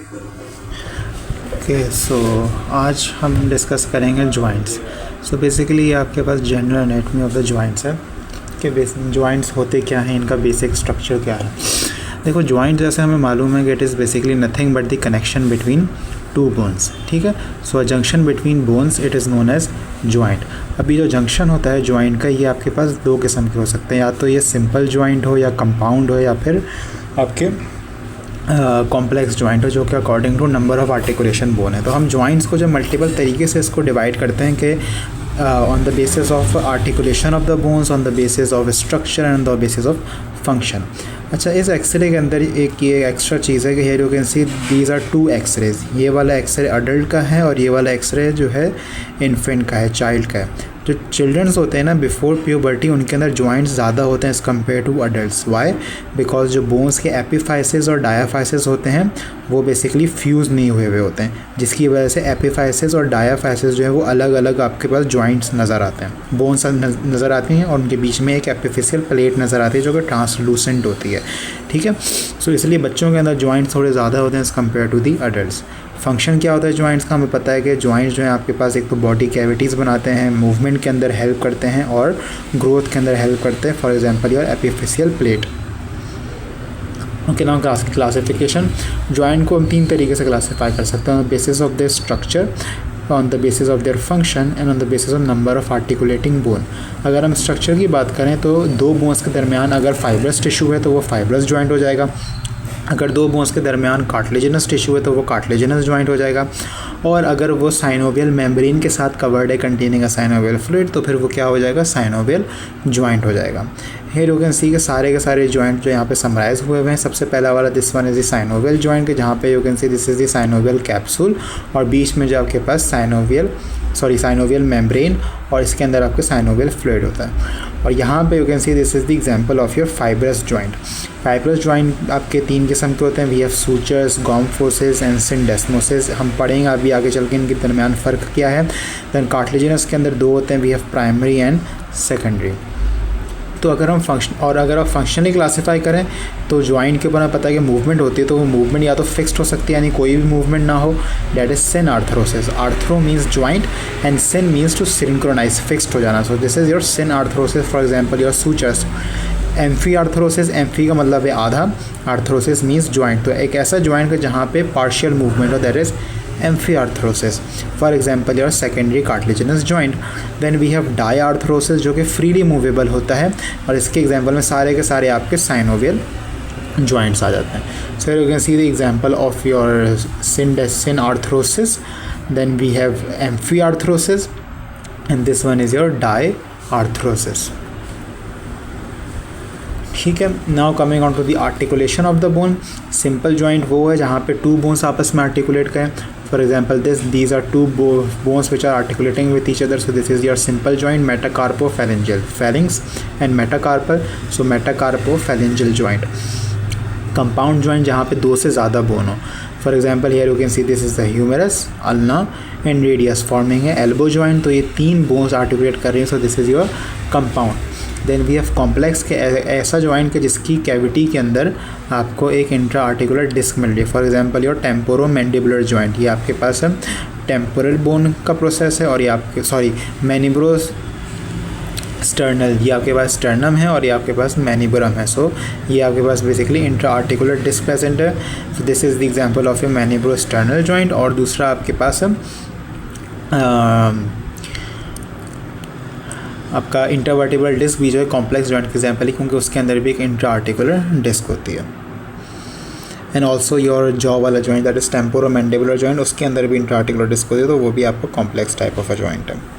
Okay, सो आज हम discuss करेंगे जॉइंट्स। सो बेसिकली आपके पास general anatomy of the joints है कि जॉइंट्स होते क्या हैं, इनका बेसिक स्ट्रक्चर क्या है। देखो, जॉइंट जैसे हमें मालूम है कि it is basically nothing but the connection between two bones. ठीक है, so a junction between bones it is known as joint. अभी जो जंक्शन होता है जॉइंट का, ये आपके पास दो किस्म के हो सकते हैं, या तो ये सिंपल जॉइंट हो या कंपाउंड हो या फिर आपके कॉम्प्लेक्स जॉइंट हो, जो कि according to number of articulation bone है। तो हम जॉइंट्स को जो मल्टीपल तरीके से इसको डिवाइड करते हैं कि on the basis of articulation of the bones, on the basis of structure and the basis of function. अच्छा, इस एक्सरे के अंदर एक ये एक्स्ट्रा चीज़ है कि here you can see these are two X-rays. ये वाला एक्सरे अडल्ट का है और ये वाला एक्सरे जो है इन्फेंट का है, चाइल्ड का है। जो चिल्ड्रंस होते हैं ना बिफोर प्यूबर्टी, उनके अंदर जॉइंट्स ज़्यादा होते हैं as compare to adults. Why? Because जो बोन्स के एपिफाइसिस और डायाफाइसिस होते हैं वो बेसिकली फ्यूज़ नहीं हुए हुए होते हैं, जिसकी वजह से एपिफाइसिस और डायाफाइसिस जो है वो अलग अलग आपके पास जॉइंट्स नज़र आते हैं, बोन्स नज़र आती हैं और उनके बीच में एक एपिफिशियल प्लेट नज़र आती है जो कि ट्रांसलूसेंट होती है। ठीक है, सो इसलिए बच्चों के अंदर जॉइंट्स थोड़े ज़्यादा होते हैं as compare to the adults. Function क्या होता है जॉइंट्स का, हमें पता है कि जॉइंट्स जो है आपके पास एक तो बॉडी कैविटीज़ बनाते हैं, मूवमेंट के अंदर हेल्प करते हैं और ग्रोथ के अंदर हेल्प करते हैं। For example your epiphyseal plate. Okay, now classification. Joint को हम तीन तरीके से क्लासीफाई कर सकते हैं, on the basis of their structure, on the basis of their function and on the basis of number of articulating bone. अगर हम स्ट्रक्चर की बात करें तो दो बोन्स के दरमियान अगर फाइब्रस टिश्यू है तो वो फाइब्रस जॉइंट हो जाएगा। अगर दो बोन्स के दरमियान कार्टिलेजिनस टिश्यू है तो वो कार्टिलेजिनस जॉइंट हो जाएगा। और अगर वो साइनोवियल मेम्ब्रेन के साथ कवर्ड है कंटेनिंग अ साइनोवियल फ्लूइड तो फिर वो क्या हो जाएगा, साइनोवियल जॉइंट हो जाएगा। हियर यू कैन सी के सारे जॉइंट जो यहाँ पे समराइज हुए हुए हैं। सबसे पहला वाला this one is the synovial joint, जहाँ पे you can see this is the synovial capsule और बीच में जो आपके पास साइनोवियल मेम्ब्रेन और इसके अंदर आपके साइनोवियल फ्लूइड होता है। और यहाँ पे you can see this is the example of your fibrous joint. Fibrous joint आपके तीन किस्म के होते हैं, वी हैव सूचर्स, गॉम्फोसिस एंड सिंडेस्मोसिस। हम पढ़ेंगे अभी आगे चल के इनके दरमियान फ़र्क क्या है। दैन कार्टिलेजिनस के अंदर दो होते हैं, we have primary and secondary. तो अगर हम फंक्शनली क्लासीफाई करें तो जॉइंट के ऊपर हमें पता है कि मूवमेंट होती है, तो वो मूवमेंट या तो फिक्स्ड हो सकती है यानी कोई भी मूवमेंट ना हो, that is synarthrosis. Arthro means joint and syn means to synchronize, fixed हो जाना। So this is your synarthrosis. For example your sutures. Amphiarthrosis, amphi का मतलब है आधा, आर्थरोसिस मीन्स जॉइंट। तो एक ऐसा जॉइंट है जहाँ पे पार्शियल मूवमेंट हो, that is amphiarthrosis. For example your secondary cartilaginous joint. Then we have diarthrosis जो कि फ्रीली मूवेबल होता है और इसके एग्जाम्पल में सारे के सारे आपके साइनोवियल जॉइंट्स आ जाते हैं। So you can see the example of your synarthrosis, then we have amphiarthrosis and this one is your diarthrosis. ठीक है, now coming on to the articulation of the bone. Simple joint वो है जहाँ पे to bones आपस में articulate करें। For example these are two bones which are articulating with each other, so this is your simple joint, metacarpophalangeal, phalanx and metacarpal, so metacarpophalangeal joint। Compound joint जहाँ पे दो से ज़्यादा बोन हो। For example here you can see this is the humerus, ulna and radius forming है elbow joint. तो ये तीन बोन्स आर्टिकुलेट कर रही हैं, so this is your compound. Then we have complex के ऐसा जॉइंट के जिसकी कैविटी के अंदर आपको एक इंट्रा आर्टिकुलर डिस्क मिल रही है। For example your temporo mandibular joint, ये आपके पास है टेम्पोरल बोन का प्रोसेस है और ये आपके मैनिब्रो स्टर्नल, ये आपके पास स्टर्नम है और ये आपके पास मैनिबुरम है। सो ये आपके पास basically intra articular disc present है। So this is the example of a manubriosternal joint. और दूसरा आपके पास है आपका इंटरवर्टिब्रल डिस्क भी जो है कॉम्प्लेक्स जॉइंट के एग्जाम्पल है, क्योंकि उसके अंदर भी एक इंट्रा आर्टिकुलर डिस्क होती है। एंड ऑल्सो योर जॉ वाला joint that is temporo mandibular joint, उसके अंदर भी इंट्रा आर्टिकुलर डिस्क होती है, तो वो भी आपको complex type of a joint है।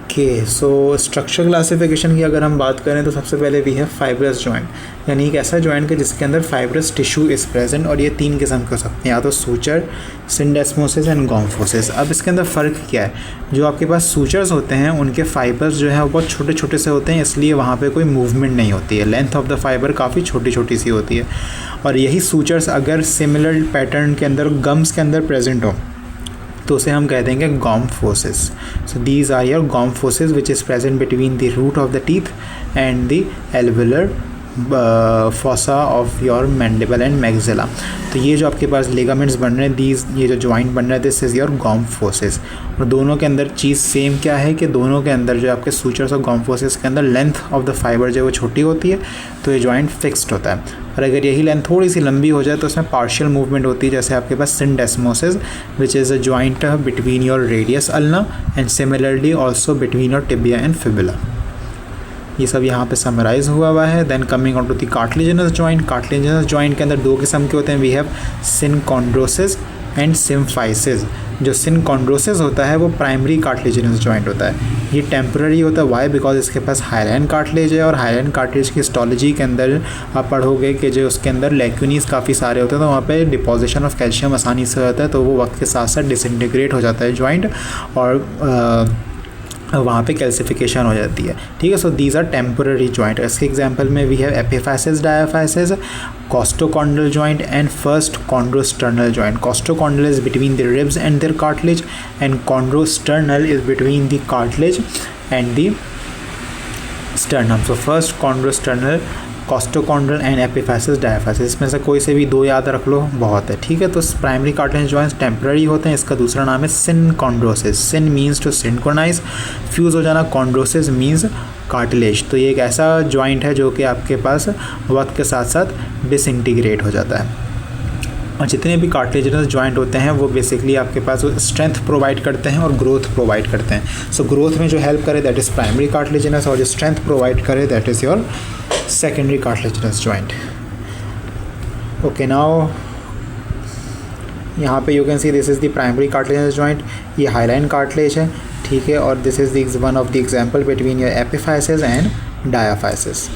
ओके, सो स्ट्रक्चर क्लासिफिकेशन की अगर हम बात करें तो सबसे पहले वी है फाइब्रस जॉइंट, यानी एक ऐसा जॉइंट है जिसके अंदर फाइब्रस टिश्यू इज़ प्रेजेंट और ये तीन किस्म के हो सकते हैं, या तो सूचर, सिंडेस्मोसिस एंड गॉम्फोसिस। अब इसके अंदर फ़र्क क्या है, जो आपके पास सूचर्स होते हैं उनके फाइबर्स जो है वो बहुत छोटे छोटे से होते हैं, इसलिए वहाँ पे कोई मूवमेंट नहीं होती है, लेंथ ऑफ द फाइबर काफ़ी छोटी छोटी सी होती है। और यही सूचर्स अगर सिमिलर पैटर्न के अंदर गम्स के अंदर प्रेजेंट हो तो उसे हम कह देंगे gomphosis. So these are your gomphosis which is present between the root of the teeth and the alveolar fossa of your mandible and maxilla. तो ये जो आपके पास लिगामेंट्स बन रहे हैं, ये जो जॉइंट बन रहा है, दिस इज़ योर गॉम्फोसिस। और दोनों के अंदर चीज़ सेम क्या है कि दोनों के अंदर जो आपके सूचर्स और गॉम्फोसिस के अंदर लेंथ ऑफ द फाइबर जो है वो छोटी होती है, तो ये जॉइंट फिक्स्ड होता है। और अगर यही लेंथ थोड़ी सी लंबी हो जाए तो उसमें पार्शियल मूवमेंट होती है, जैसे आपके पास syndesmosis which is a joint between your radius ulna and similarly also between your tibia and fibula. ये सब यहाँ पे समराइज़ हुआ है। Then coming on to the cartilaginous joint. Cartilaginous joint के अंदर दो किस्म के होते हैं, we have synchondrosis and symphysis. जो सिनकॉन्ड्रोसिस होता है वो प्राइमरी कार्टिलेजिनस जॉइंट होता है, ये टेम्पररी होता है। वाई? बिकॉज इसके पास हाइलाइन कार्टिलेज है, और हाइलाइन कार्टिलेज की हिस्टोलॉजी के अंदर आप पढ़ोगे कि जो उसके अंदर लेक्यूनीज काफ़ी सारे होते हैं, तो वहाँ पे डिपोजिशन ऑफ कैल्शियम आसानी से होता है, तो वो वक्त के साथ साथ डिसइंटीग्रेट हो जाता है जॉइंट, और वहाँ पे कैल्सिफिकेशन हो जाती है। ठीक है, so these are temporary joint. इसके एग्जांपल में we have epiphysis, diaphysis, costochondral joint and first chondrosternal joint. Costochondral is between the ribs and their cartilage, and chondrosternal is between the cartilage and the sternum. So first chondrosternal, costochondral and epiphysis, diaphysis, इसमें से कोई से भी दो याद रख लो, बहुत है। ठीक है, तो प्राइमरी कार्टिलेज जॉइंट्स टेम्पररी होते हैं। इसका दूसरा नाम है सिनकॉन्ड्रोसिस। सिन मीन्स टू सिंक्रोनाइज, फ्यूज़ हो जाना, कॉन्ड्रोसिस मीन्स कार्टिलेज। तो ये एक ऐसा जॉइंट है जो कि आपके पास वक्त के साथ साथ डिसइंटीग्रेट हो जाता है। और जितने भी कार्टिलेजिनस जॉइंट होते हैं वो बेसिकली आपके पास स्ट्रेंथ प्रोवाइड करते हैं और ग्रोथ प्रोवाइड करते हैं। सो ग्रोथ में जो हेल्प करे दैट इज़ प्राइमरी कार्टिलेजिनस, और जो स्ट्रेंथ प्रोवाइड करे that is your secondary cartilaginous joint. Okay, now यहाँ पे you can see this is the primary cartilaginous joint, ये हाइलाइन कार्टिलेज है। ठीक है, और this is the one of the example between your epiphysis and diaphysis.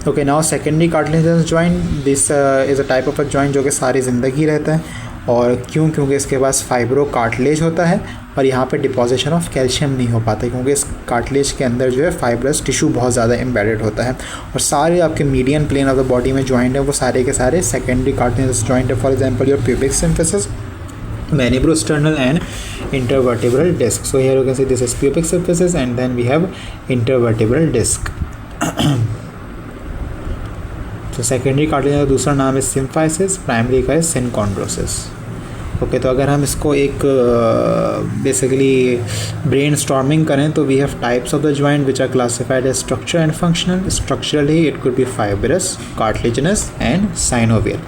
Okay, now secondary cartilaginous joint, this is a type of a joint जो कि सारी ज़िंदगी रहता है। और क्योंकि इसके पास फाइब्रो कार्टिलेज होता है, और यहाँ पे डिपोजिशन ऑफ कैल्शियम नहीं हो पाता, क्योंकि इस कार्टिलेज के अंदर जो है फाइब्रस टिश्यू बहुत ज़्यादा एम्बेडेड होता है। और सारे आपके median plane of the body में जॉइंट है वो सारे के सारे सेकेंडरी कार्टिलेजिनस जॉइंट है। For example your pubic symphysis, mandibulosternal and intervertebral disc. So here you can see this is pubic symphysis, and then we have intervertebral disc. तो secondary cartilage का दूसरा नाम है सिम्फाइसिस, प्राइमरी का है सिनकॉन्ड्रोसिस। Okay, तो अगर हम इसको एक बेसिकली ब्रेन स्टॉर्मिंग करें तो we have types of the joint which are classified as structure and functional. Structurally it could be fibrous, cartilaginous and synovial.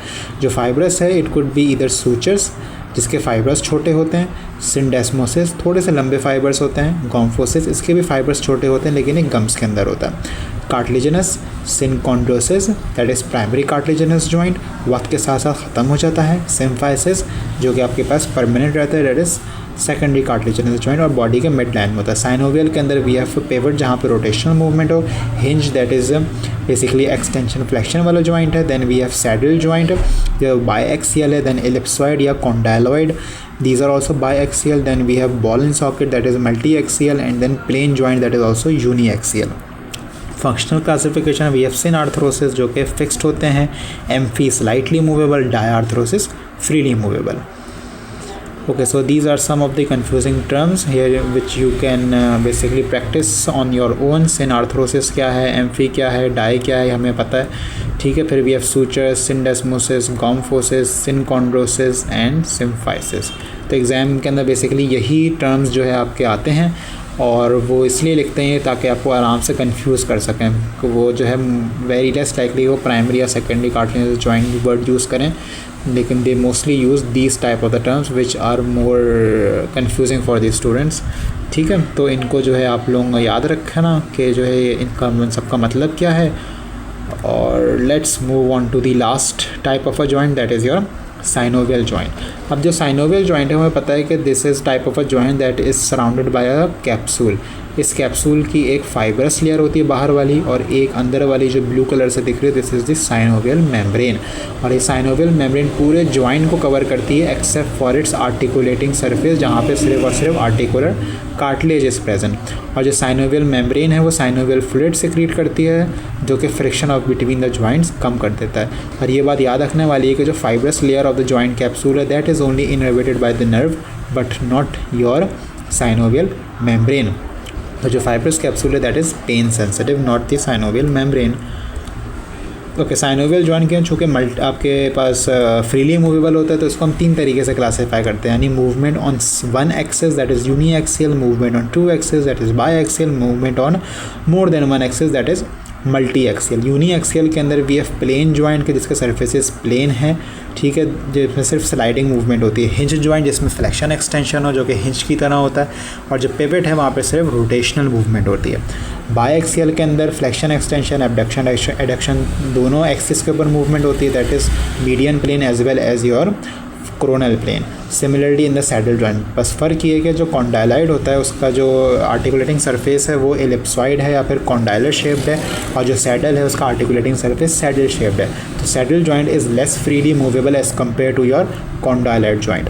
जो फाइब्रस है इट कुड बी इधर सूचर्स जिसके फाइबर्स छोटे होते हैं, सिंडेस्मोसिस थोड़े से लंबे फाइबर्स होते हैं, गॉम्फोसिस इसके भी फाइबर्स छोटे होते हैं लेकिन एक गम्स के अंदर होता है। Cartilaginous, synchondrosis that is primary cartilaginous joint, वक्त के साथ साथ ख़त्म हो जाता है। सिम्फाइसिस जो कि आपके पास परमानेंट रहता है, that is secondary cartilaginous joint और बॉडी के मिड लाइन में होता है। साइनोवियल के अंदर वी हैव पिवट जहाँ पे रोटेशनल मूवमेंट हो। Hinge that is basically extension flexion वाला जॉइंट है। Then we have saddle joint जो बायएक्सियल है। देन एलिप्सॉइड या condyloid, these are also biaxial. Then we have ball and socket that is multi-axial, and then plane joint that is also uniaxial. Functional classification we have synarthrosis जो कि fixed होते हैं, amphi slightly movable, diarthrosis freely movable. Okay, so these are some of the confusing terms here which you can basically practice on your own. सिनआर्थरोसिस क्या है, amphi क्या है, die क्या है, हमें पता है। ठीक है, फिर we have sutures, syndesmosis, gomphosis, synchondrosis and symphysis. तो एग्ज़ाम के अंदर बेसिकली यही टर्म्स जो है आपके आते हैं और वो इसलिए लिखते हैं ताकि आपको आराम से कंफ्यूज कर सकें। वो जो है वेरी लेस लाइकली वो प्राइमरी या secondary cartilaginous joint word use करें, लेकिन they mostly use these type of the terms which are more confusing for the students. ठीक है, तो इनको जो है आप लोग याद रखना कि जो है इनका सबका मतलब क्या है। और let's move on to the last type of a joint that is your synovial joint. अब जो साइनोवियल जॉइंट है हमें पता है कि this is type of a joint that is surrounded by a capsule. इस कैप्सूल की एक फाइबरस लेयर होती है बाहर वाली और एक अंदर वाली जो ब्लू कलर से दिख रही है this is the synovial membrane. और ये साइनोवियल मेम्ब्रेन पूरे जॉइंट को कवर करती है except for its articulating surface जहाँ पे सिर्फ और सिर्फ आर्टिकुलर कार्टिलेज इज़ प्रेजेंट। और जो साइनोवियल मेम्ब्रेन है वो साइनोवियल फ्लूइड सिक्रीट करती है जो कि friction of between the joints कम कर देता है। और ये बात याद रखने वाली है कि जो fibrous layer of the joint capsule है that is only innervated by the nerve but not your synovial membrane. तो जो फाइब्रस कैप्सूल है that is pain sensitive, not the synovial membrane. Okay, synovial joint के चूँकि आपके पास freely movable होता है तो इसको हम 3 तरीके से क्लासीफाई करते हैं, यानी movement on 1 axis that is uniaxial, movement on 2 axis that is biaxial, movement on more than 1 axis that is multiaxial. Uniaxial के अंदर वी हैव प्लेन जॉइंट के जिसके सर्फेसेस प्लेन है, ठीक है, जिसमें सिर्फ sliding movement होती है। हिंज जॉइंट जिसमें फ्लेक्शन एक्सटेंशन हो जो कि हिंज की तरह होता है, और जो पिवट है वहाँ पे सिर्फ रोटेशनल मूवमेंट होती है। बाई एक्सियल के अंदर फ्लेक्शन एक्सटेंशन, एबडक्शन एडक्शन दोनों एक्सिस के ऊपर मूवमेंट होती है, that is median plane as well as your coronal plane. Similarly in the saddle joint, बस फ़र्क ये है कि जो कॉन्डाइलाइड होता है उसका जो आर्टिकुलेटिंग सरफेस है वो एलिप्सॉइड है या फिर कॉन्डाइलर शेप्ड है, और जो सैडल है उसका आर्टिकुलेटिंग सरफेस सैडल शेप्ड है। तो saddle joint is less freely movable as compare to your condyloid joint.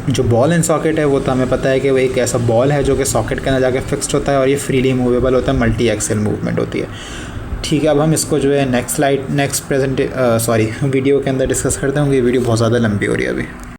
जो बॉल एंड सॉकेट है वो तो हमें पता है कि वो एक ऐसा बॉल है जो कि सॉकेट के अंदर जाके फिक्स्ड होता है और ये फ्रीली मूवेबल होता है, मल्टी एक्सियल मूवमेंट होती है। ठीक है, अब हम इसको जो है नेक्स्ट वीडियो के अंदर डिस्कस करते हैं, ये वीडियो बहुत ज़्यादा लंबी हो रही है अभी।